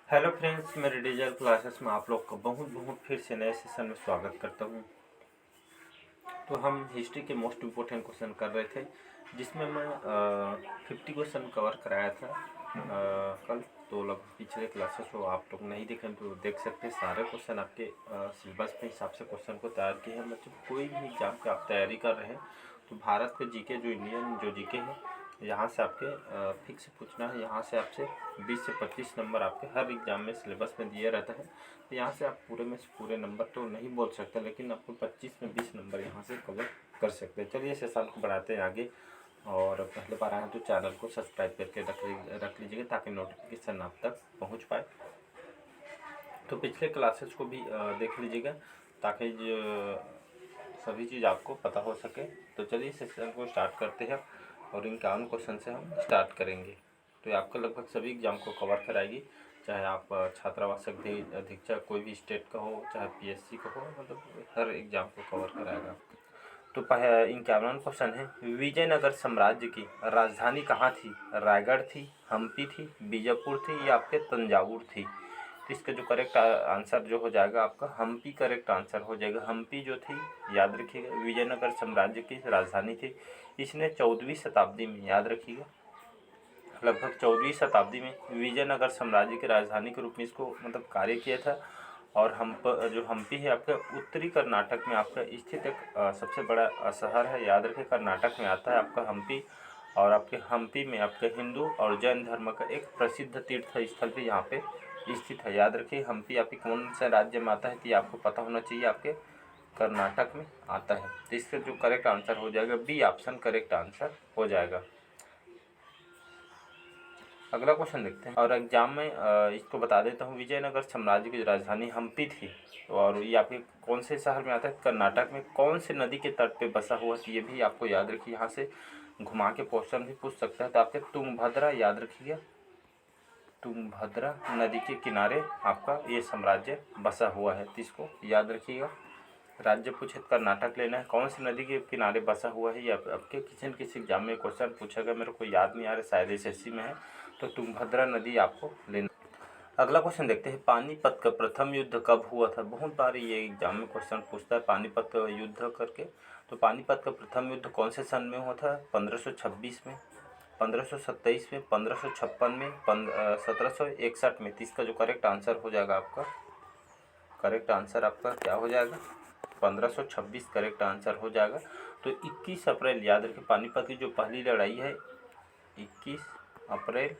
Hello friends, मेरे digital classes में आप लोग का बहुत बहुत फिर से नए सेशन में स्वागत करता हूँ। तो हम हिस्ट्री के मोस्ट इम्पोर्टेंट क्वेश्चन कर रहे थे, जिसमें मैं 50 क्वेश्चन कवर कराया था कल। तो लगभग पिछले क्लासेस को आप लोग नहीं देखें तो देख सकते हैं। सारे क्वेश्चन आपके सिलेबस के हिसाब से क्वेश्चन को तैयार किए हैं। मतलब कोई भी एग्जाम की आप तैयारी कर रहे हैं तो भारत के जीके जो इंडियन जो जीके है, यहाँ से आपके फिक्स पूछना है। यहाँ से आपसे 20 से 25 नंबर आपके हर एग्ज़ाम में सिलेबस में दिया रहता है। तो यहाँ से आप पूरे में से पूरे नंबर तो नहीं बोल सकते, लेकिन आपको 25 में 20 नंबर यहाँ से कवर कर सकते हैं। चलिए सेशन को बढ़ाते हैं आगे। और पहले बार आए हैं तो चैनल को सब्सक्राइब करके रख लीजिएगा ताकि नोटिफिकेशन आप तक पहुँच पाए। तो पिछले क्लासेस को भी देख लीजिएगा ताकि सभी चीज़ आपको पता हो सके। तो चलिए सेशन को स्टार्ट करते हैं और इन 51 क्वेश्चन से हम स्टार्ट करेंगे। तो ये आपका लगभग सभी एग्जाम को कवर कराएगी, चाहे आप छात्रावास अधीक्षक कोई भी स्टेट का हो, चाहे पीएससी का हो, मतलब हर एग्जाम को कवर कराएगा। तो 51 क्वेश्चन है। विजयनगर साम्राज्य की राजधानी कहाँ थी? रायगढ़ थी, हम्पी थी, बीजापुर थी या आपके तंजावुर थी? तो इसका जो करेक्ट आंसर जो हो जाएगा आपका हम्पी करेक्ट आंसर हो जाएगा। हम्पी जो थी, याद रखिएगा, विजयनगर साम्राज्य की राजधानी थी। इसने 14वीं शताब्दी में, याद रखिएगा, लगभग 14वीं शताब्दी में विजयनगर साम्राज्य की राजधानी के रूप में इसको मतलब कार्य किया था। और जो हम्पी है आपका उत्तरी कर्नाटक में आपका स्थित एक सबसे बड़ा शहर है। याद रखें, कर्नाटक में आता है आपका हम्पी। और आपके हम्पी में आपके हिंदू और जैन धर्म का एक प्रसिद्ध तीर्थ स्थल भी यहाँ पे स्थित है। याद रखिए, हम्पी आपके कौन से राज्य में आता है तो ये आपको पता होना चाहिए, आपके कर्नाटक में आता है। तो इसका जो करेक्ट आंसर हो जाएगा बी ऑप्शन करेक्ट आंसर हो जाएगा। अगला क्वेश्चन देखते हैं और एग्जाम में इसको बता देता हूँ। विजयनगर साम्राज्य की राजधानी हम्पी थी और ये आपके कौन से शहर में आता है? कर्नाटक में। कौन से नदी के तट पे बसा हुआ है ये भी आपको याद रखिए। यहाँ से घुमा के क्वेश्चन भी पूछ सकता है। तो आपके तुंगभद्रा, याद रखिएगा, तुंगभद्रा नदी के किनारे आपका ये साम्राज्य बसा हुआ है। तो इसको याद रखिएगा। राज्य पूछे कर्नाटक लेना है, कौन सी नदी के किनारे बसा हुआ है, ये आपके किसी एग्जाम में क्वेश्चन पूछेगा। मेरे को याद नहीं आ रहा, शायद एसएससी में है। तो तुंगभद्रा नदी आपको लेना। अगला क्वेश्चन देखते हैं। पानीपत का प्रथम युद्ध कब हुआ था? बहुत बार ये एग्जाम में क्वेश्चन पूछता है पानीपत का युद्ध करके। तो पानीपत का प्रथम युद्ध कौन से सन में हुआ था? 1526 में, 1527 में, 1556 में, 1761 में। इसका जो करेक्ट आंसर हो जाएगा आपका, करेक्ट आंसर आपका क्या हो जाएगा? 1526 करेक्ट आंसर हो जाएगा। तो 21 अप्रैल, याद रखें, पानीपत की जो पहली लड़ाई है 21 अप्रैल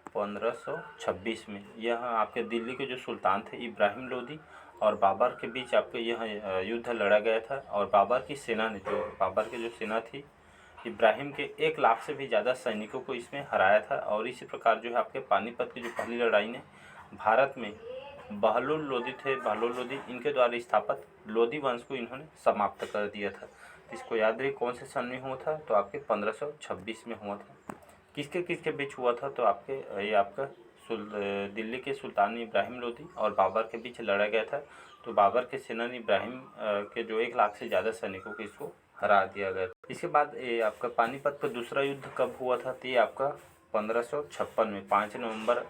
1526 में, यह आपके दिल्ली के जो सुल्तान थे इब्राहिम लोदी और बाबर के बीच आपके यह युद्ध लड़ा गया था। और बाबर की सेना ने, जो बाबर की जो सेना थी, इब्राहिम के 1 लाख से भी ज़्यादा सैनिकों को इसमें हराया था। और इसी प्रकार जो है आपके पानीपत की जो पहली लड़ाई ने भारत में बहलोल लोदी थे, बहलोल लोदी, इनके द्वारा स्थापित लोदी वंश को इन्होंने समाप्त कर दिया था। इसको याद रखिए कौन से सन में हुआ था? तो आपके 1526 में हुआ था। किसके किसके बीच हुआ था? तो आपके ये आपका दिल्ली के सुल्तान इब्राहिम लोदी और बाबर के बीच लड़ा गया था। तो बाबर के सेना ने इब्राहिम के जो 1 लाख से ज़्यादा सैनिकों को इसको हरा दिया गया। इसके बाद ये आपका पानीपत का दूसरा युद्ध कब हुआ था? तो ये आपका 1556 में, 5 नवंबर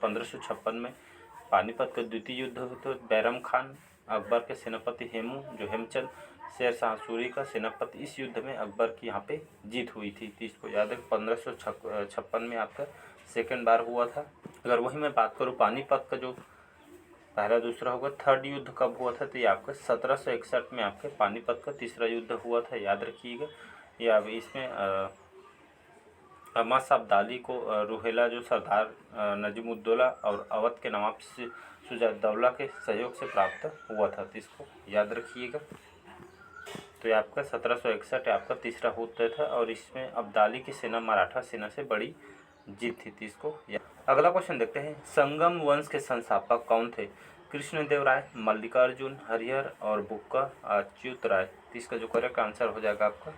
1556 में पानीपत का द्वितीय युद्ध हुआ। तो बैरम खान, अकबर के सेनापति हेमू, जो हेमचंद, शेर शाह सूरी का सेनापति, इस युद्ध में अकबर की यहाँ पे जीत हुई थी। तो इसको याद है, 1556 में आपका सेकंड बार हुआ था। अगर वही मैं बात करूँ पानीपत का जो पहला दूसरा होगा, थर्ड युद्ध कब हुआ था? तो ये आपका 1761 में आपके पानीपत का तीसरा युद्ध हुआ था। याद रखिएगा। ये अब इसमें अहमद अब्दाली को रूहेला जो सरदार नजीमुद्दौला और अवध के नवाब शुजाउद्दौला के सहयोग से प्राप्त हुआ था। तो इसको याद रखिएगा। तो ये आपका 1761 आपका तीसरा युद्ध था और इसमें अब्दाली की सेना मराठा सेना से बड़ी जीत थी। इसको अगला क्वेश्चन देखते हैं। संगम वंश के संस्थापक कौन थे? कृष्णदेव राय, मल्लिकार्जुन, हरिहर और बुक्का अच्युत राय। इसका जो करेक्ट आंसर हो जाएगा आपका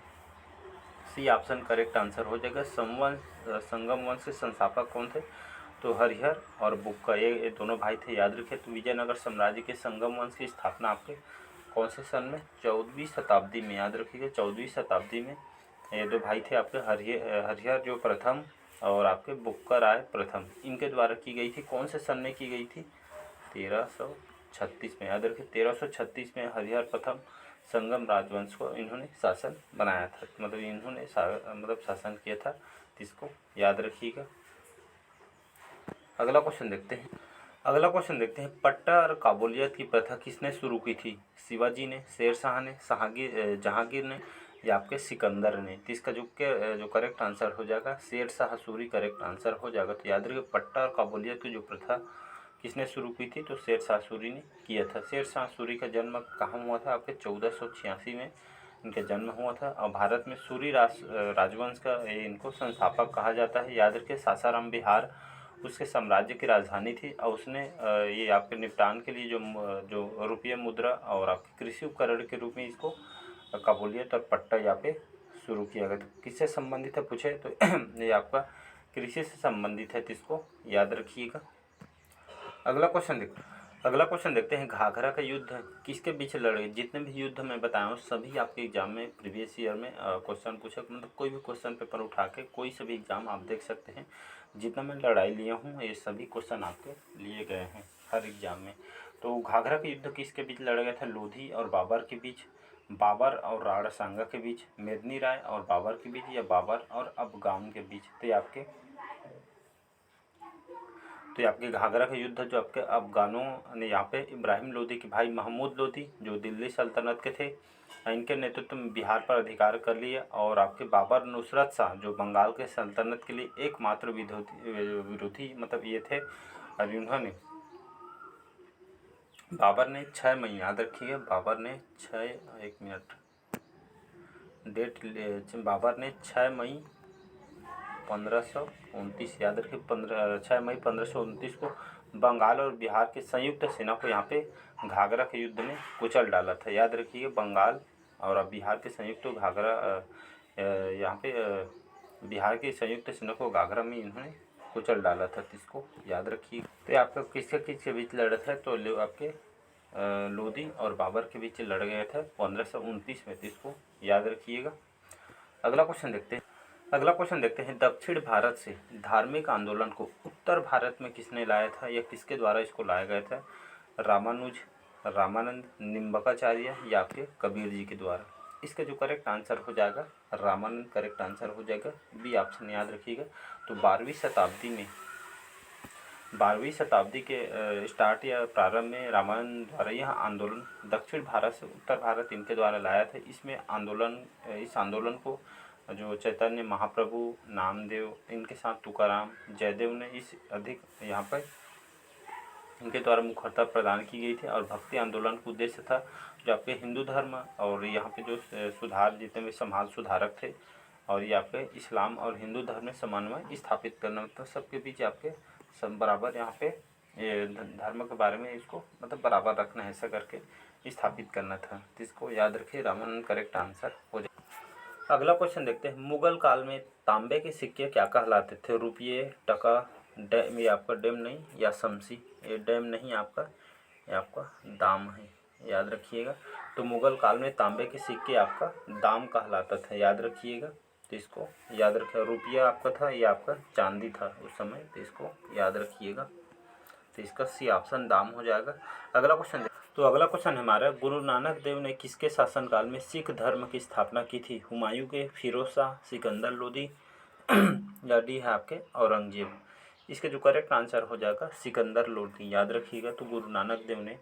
सी ऑप्शन करेक्ट आंसर हो जाएगा। संगम वंश के संस्थापक कौन थे? तो हरिहर और बुक्का, ये दोनों भाई थे। याद रखिए। तो विजयनगर साम्राज्य के संगम वंश की स्थापना आपके कौन से सन में? 14वीं शताब्दी में। याद रखिएगा, 14वीं शताब्दी में ये दो भाई थे आपके। हरिहर जो प्रथम और आपके बुक्का राय प्रथम, इनके द्वारा की गई थी। कौन से सन में की गई थी? 1336 में। याद रखिए 1336 में हरिहर प्रथम संगम राजवंश को इन्होंने शासन बनाया था, मतलब इन्होंने शासन किया था, इसको याद रखिएगा। अगला क्वेश्चन देखते हैं पट्टा और काबूलियत की प्रथा किसने शुरू की थी? शिवाजी ने, शेर शाह ने, जहांगीर ने या आपके सिकंदर ने? तो इसका जो करेक्ट आंसर हो जाएगा शेर शाह सूरी करेक्ट आंसर हो जाएगा। तो याद रखिए पट्टा और काबूलियत की जो प्रथा किसने शुरू की थी? तो शेर शाह सूरी ने किया था। शेर शाह सूरी का जन्म कहाँ हुआ था? आपके 1486 में इनका जन्म हुआ था। और भारत में सूरी राजवंश का इनको संस्थापक कहा जाता है। याद रखिए सासाराम बिहार उसके साम्राज्य की राजधानी थी। और उसने ये आपके निपटान के लिए जो रुपये मुद्रा और आपके कृषि उपकरण के रूप में इसको काबूलियत और पट्टा यहाँ पे शुरू किया गया। तो किससे संबंधित है पूछे तो ये आपका कृषि से संबंधित है, तो इसको याद रखिएगा। अगला क्वेश्चन देखते हैं घाघरा का युद्ध किसके बीच लड़े? जितने भी युद्ध मैं बताया हूँ सभी आपके एग्जाम में प्रीवियस ईयर में क्वेश्चन पूछे, मतलब कोई भी क्वेश्चन पेपर उठा के कोई सा भी एग्जाम आप देख सकते हैं। जितना मैं लड़ाई लिया हूँ ये सभी क्वेश्चन आपके लिए गए हैं हर एग्जाम में। तो घाघरा का युद्ध किसके बीच लड़ा गया था? लोधी और बाबर के बीच, बाबर और राणा सांगा के बीच, मेदिनी राय और बाबर के बीच, या बाबर और अफगान के बीच? तो ये आपके घाघरा का युद्ध जो आपके अफगानों ने यहाँ पे इब्राहिम लोदी के भाई महमूद लोदी जो दिल्ली सल्तनत के थे, इनके नेतृत्व में बिहार पर अधिकार कर लिया। और आपके बाबर नुसरत शाह जो बंगाल के सल्तनत के लिए एकमात्र विरोधी मतलब ये थे। और इन्होंने बाबर ने 6 मई, याद रखिए बाबर ने 6 मई 1529, याद रखिए 6 मई 1529 को बंगाल और बिहार के संयुक्त सेना को यहाँ पे घाघरा के युद्ध में कुचल डाला था। याद रखिए बंगाल और बिहार के संयुक्त यहाँ पे बिहार के संयुक्त सेना को घाघरा में इन्होंने कुचल डाला था, इसको याद रखिए। तो आपका किसके बीच लड़त है? तो आपके लोदी और बाबर के बीच लड़ गया था 1529 में, इसको याद रखिएगा। अगला क्वेश्चन देखते हैं दक्षिण भारत से धार्मिक आंदोलन को उत्तर भारत में किसने लाया था या किसके द्वारा इसको लाया गया था? रामानुज, रामानंद, निम्बकाचार्य या आपके कबीर जी के द्वारा? इसका जो करेक्ट आंसर हो जाएगा रामानंद करेक्ट आंसर हो जाएगा, बी ऑप्शन याद रखिएगा। तो 12वीं शताब्दी के स्टार्ट या प्रारंभ में रामानंद द्वारा यह आंदोलन दक्षिण भारत से उत्तर भारत इनके द्वारा लाया था। इस आंदोलन को जो चैतन्य महाप्रभु, नामदेव, इनके साथ तुकाराम, जयदेव ने इस अधिक यहाँ पर इनके द्वारा मुखरता प्रदान की गई थी। और भक्ति आंदोलन का उद्देश्य था जो आपके हिंदू धर्म और यहाँ पे जो सुधार जितने भी समाज सुधारक थे और ये आपके इस्लाम और हिंदू धर्म में समन्वय स्थापित करना, मतलब सबके बीच आपके सब बराबर यहाँ पे ये धर्म के बारे में इसको मतलब बराबर रखना है, ऐसा करके स्थापित करना था। तो इसको याद रखिए रामानंद करेक्ट आंसर हो जाए। अगला क्वेश्चन देखते हैं मुगल काल में तांबे के सिक्के क्या कहलाते थे? रुपये, टका, डैम, ये आपका डैम नहीं या शमसी, ये डैम नहीं आपका, ये आपका दाम है, याद रखिएगा। तो मुगल काल में तांबे के सिक्के आपका दाम कहलाता था, याद रखिएगा। तो इसको याद रखिए रुपया आपका था, ये आपका चांदी था उस समय, तो इसको याद रखिएगा। तो इसका सी ऑप्शन दाम हो जाएगा। अगला क्वेश्चन हमारा गुरु नानक देव ने किसके शासनकाल में सिख धर्म की स्थापना की थी? हुमायूं के, फिरोज शाह, सिकंदर लोदी या डी है आपके औरंगजेब? इसके जो करेक्ट आंसर हो जाएगा सिकंदर लोदी, याद रखिएगा। तो गुरु नानक देव ने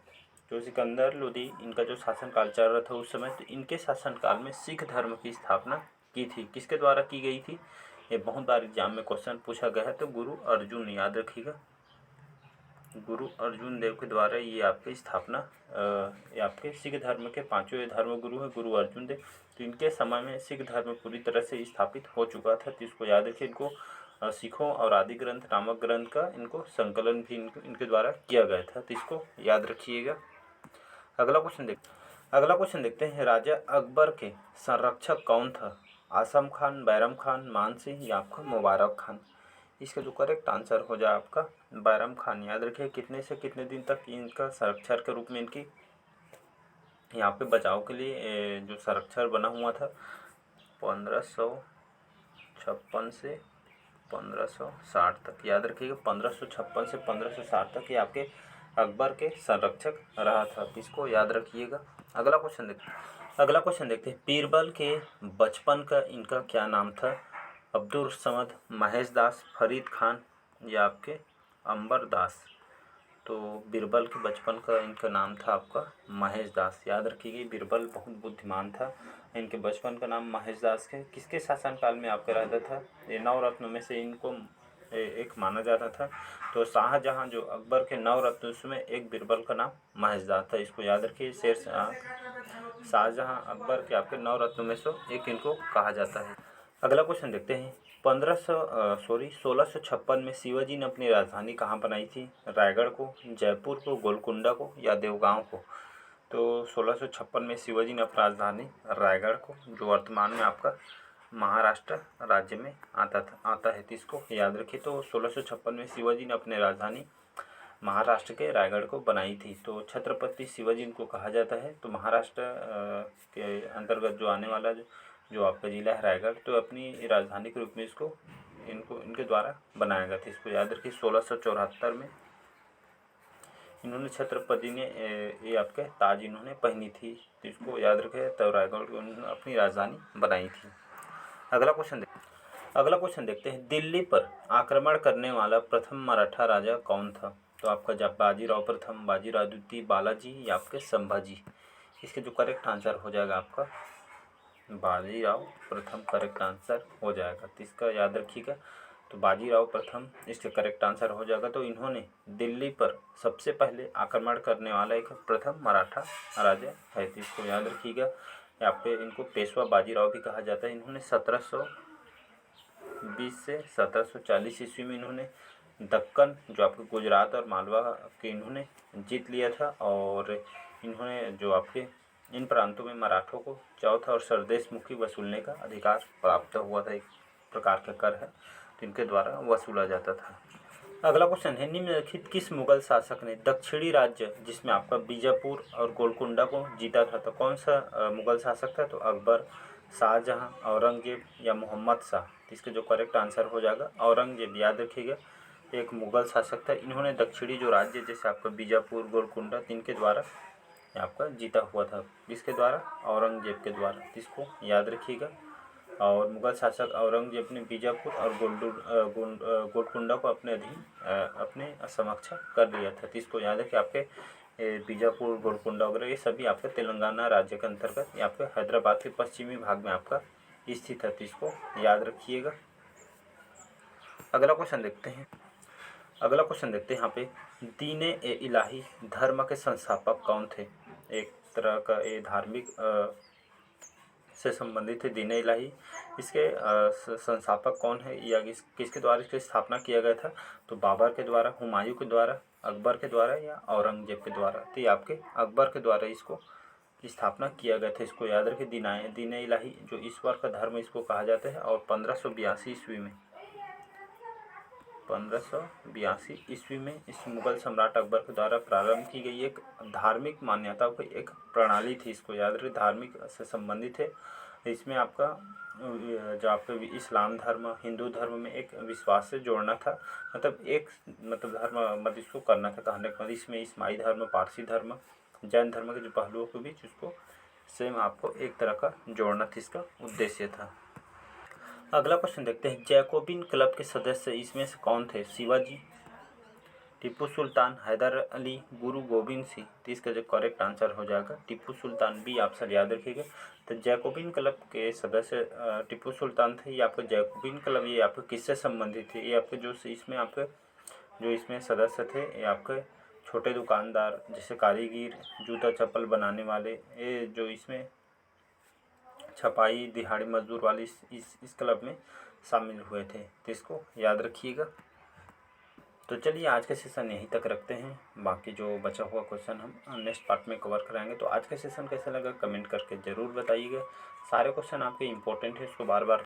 जो सिकंदर लोदी इनका जो शासनकाल चल रहा था उस समय, तो इनके शासनकाल में सिख धर्म की स्थापना की थी। किसके द्वारा की गई थी? ये बहुत बार एग्जाम में क्वेश्चन पूछा गया है। तो गुरु अर्जुन, याद रखिएगा, गुरु अर्जुन देव के द्वारा ये आपकी स्थापना ये आपके सिख धर्म के पांचों धर्म गुरु है गुरु अर्जुन देव। तो इनके समय में सिख धर्म पूरी तरह से स्थापित हो चुका था। तो इसको याद रखिए। इनको सिखों और आदि ग्रंथ नामक ग्रंथ का इनको संकलन भी इनके द्वारा किया गया था, तो इसको याद रखिएगा। अगला क्वेश्चन देखते हैं राजा अकबर के संरक्षक कौन था? आसम खान, बैरम खान, मान सिंह या आपका मुबारक खान? इसका जो करेक्ट आंसर हो जाए आपका बैरम खान, याद रखिए। कितने से कितने दिन तक इनका संरक्षक के रूप में इनकी यहाँ पे बचाव के लिए जो संरक्षक बना हुआ था 1556 से 1560 तक, याद रखिएगा 1556 से 1560 तक ये आपके अकबर के संरक्षक रहा था, इसको याद रखिएगा। अगला क्वेश्चन देखते हैं, बीरबल के बचपन का इनका क्या नाम था? अब्दुल समद, महेश दास, फरीद खान या आपके अंबर दास? तो बीरबल के बचपन का इनका नाम था आपका महेश दास, याद रखिएगा। बीरबल बहुत बुद्धिमान था, इनके बचपन का नाम महेश दास के किसके शासनकाल में आपका रहता था? ये नवरत्नों में से इनको एक माना जाता था। तो शाहजहाँ जो अकबर के नवरत्नों में एक बीरबल का नाम महेश दास था, इसको याद रखिए। शाहजहाँ अकबर के आपके नवरत्नों में से एक इनको कहा जाता है। अगला क्वेश्चन देखते हैं, 1656 में शिवाजी ने अपनी राजधानी कहाँ बनाई थी? रायगढ़ को, जयपुर को, गोलकुंडा को या देवगांव को? तो 1656 में शिवाजी ने अपनी राजधानी रायगढ़ को, जो वर्तमान में आपका महाराष्ट्र राज्य में आता है, इसको याद रखिए। तो 1656 में शिवाजी ने अपनी राजधानी महाराष्ट्र के रायगढ़ को बनाई थी। तो छत्रपति शिवाजी इनको कहा जाता है। तो महाराष्ट्र के अंतर्गत जो आने वाला जो आपका जिला है रायगढ़, तो अपनी राजधानी के रूप में इनके द्वारा बनाया गया था, इसको याद रखिए। 1674 में इन्होंने छत्रपति ने ये आपके ताज इन्होंने पहनी थी, तो इसको याद रखें। तब रायगढ़ को उन्होंने अपनी राजधानी बनाई थी। अगला क्वेश्चन देखते हैं, दिल्ली पर आक्रमण करने वाला प्रथम मराठा राजा कौन था? तो आपका बाजीराव प्रथम, बाजीराव द्वितीय, बालाजी या आपके संभाजी? इसके जो करेक्ट आंसर हो जाएगा आपका बाजीराव प्रथम करेक्ट आंसर हो जाएगा, तो इसका याद रखिएगा। तो बाजीराव प्रथम इसका करेक्ट आंसर हो जाएगा। तो इन्होंने दिल्ली पर सबसे पहले आक्रमण करने वाला एक प्रथम मराठा राजा है, तो इसको याद रखिएगा। यहाँ पे इनको पेशवा बाजीराव भी कहा जाता है। इन्होंने 1720 से 1740 ईस्वी में इन्होंने दक्कन जो आपके गुजरात और मालवा के इन्होंने जीत लिया था, और इन्होंने जो आपके इन प्रांतों में मराठों को चौथा और सरदेश मुखी वसूलने का अधिकार प्राप्त हुआ था, एक प्रकार का कर है, तो इनके द्वारा वसूला जाता था। अगला क्वेश्चन है, निम्नलिखित किस मुगल शासक ने दक्षिणी राज्य जिसमें आपका बीजापुर और गोलकुंडा को जीता था? तो कौन सा मुगल शासक था? तो अकबर, शाहजहाँ, औरंगजेब या मोहम्मद शाह? इसके जो करेक्ट आंसर हो जाएगा औरंगजेब, याद रखिएगा। एक मुगल शासक था, इन्होंने दक्षिणी जो राज्य जैसे आपका बीजापुर, गोलकुंडा, इनके द्वारा आपका जीता हुआ था, इसके द्वारा औरंगजेब के द्वारा, इसको याद रखिएगा। और मुगल शासक औरंगजेब ने बीजापुर और गोलकुंडा को अपने अधीन अपने समक्ष कर लिया था, तो इसको याद है कि आपके बीजापुर, गोलकुंडा वगैरह ये सभी आपके तेलंगाना राज्य के अंतर्गत, ये आपके हैदराबाद के पश्चिमी भाग में आपका स्थित है, तो इसको याद रखिएगा। अगला क्वेश्चन देखते हैं यहाँ पे, दीन ए इलाही धर्म के संस्थापक कौन थे? एक तरह का ये धार्मिक से संबंधित है दीन ए इलाही। इसके संस्थापक कौन है या किसके द्वारा इसकी स्थापना किया गया था? तो बाबर के द्वारा, हुमायूं के द्वारा, अकबर के द्वारा या औरंगजेब के द्वारा? तो ये आपके अकबर के द्वारा इसको स्थापना किया गया था, इसको याद रखें। दीन ए इलाही जो ईश्वर का धर्म इसको कहा जाता है, और 1582 ईस्वी में इस मुगल सम्राट अकबर के द्वारा प्रारंभ की गई एक धार्मिक मान्यताओं की एक प्रणाली थी, इसको याद रखें। धार्मिक से संबंधित है, इसमें आपका जो आपका इस्लाम धर्म, हिंदू धर्म में एक विश्वास से जोड़ना था, मतलब धर्म मत इसको करना था, कहने का मतलब इसमें ईसाई धर्म, पारसी धर्म, जैन धर्म के जो पहलुओं के बीच उसको सेम आपको एक तरह का जोड़ना था, इसका उद्देश्य था। अगला क्वेश्चन देखते हैं, जैकोबिन क्लब के सदस्य इसमें से कौन थे? शिवाजी, टीपू सुल्तान, हैदर अली, गुरु गोविंद सिंह? तो इसका जो करेक्ट आंसर हो जाएगा टीपू सुल्तान, बी ऑप्शन याद रखिएगा। तो जैकोबिन क्लब के सदस्य टीपू सुल्तान थे। ये आपका जैकोबिन क्लब ये आपके किससे संबंधित थे? ये आपके जो इसमें सदस्य थे, ये आपके छोटे दुकानदार, जैसे कारीगर, जूता चप्पल बनाने वाले, ये जो इसमें छपाई, दिहाड़ी मजदूर वाले इस क्लब में शामिल हुए थे, तो इसको याद रखिएगा। तो चलिए आज का सेशन यहीं तक रखते हैं, बाकी जो बचा हुआ क्वेश्चन हम नेक्स्ट पार्ट में कवर कराएंगे। तो आज का सेशन कैसा लगा कमेंट करके ज़रूर बताइएगा। सारे क्वेश्चन आपके इंपॉर्टेंट है, इसको बार बार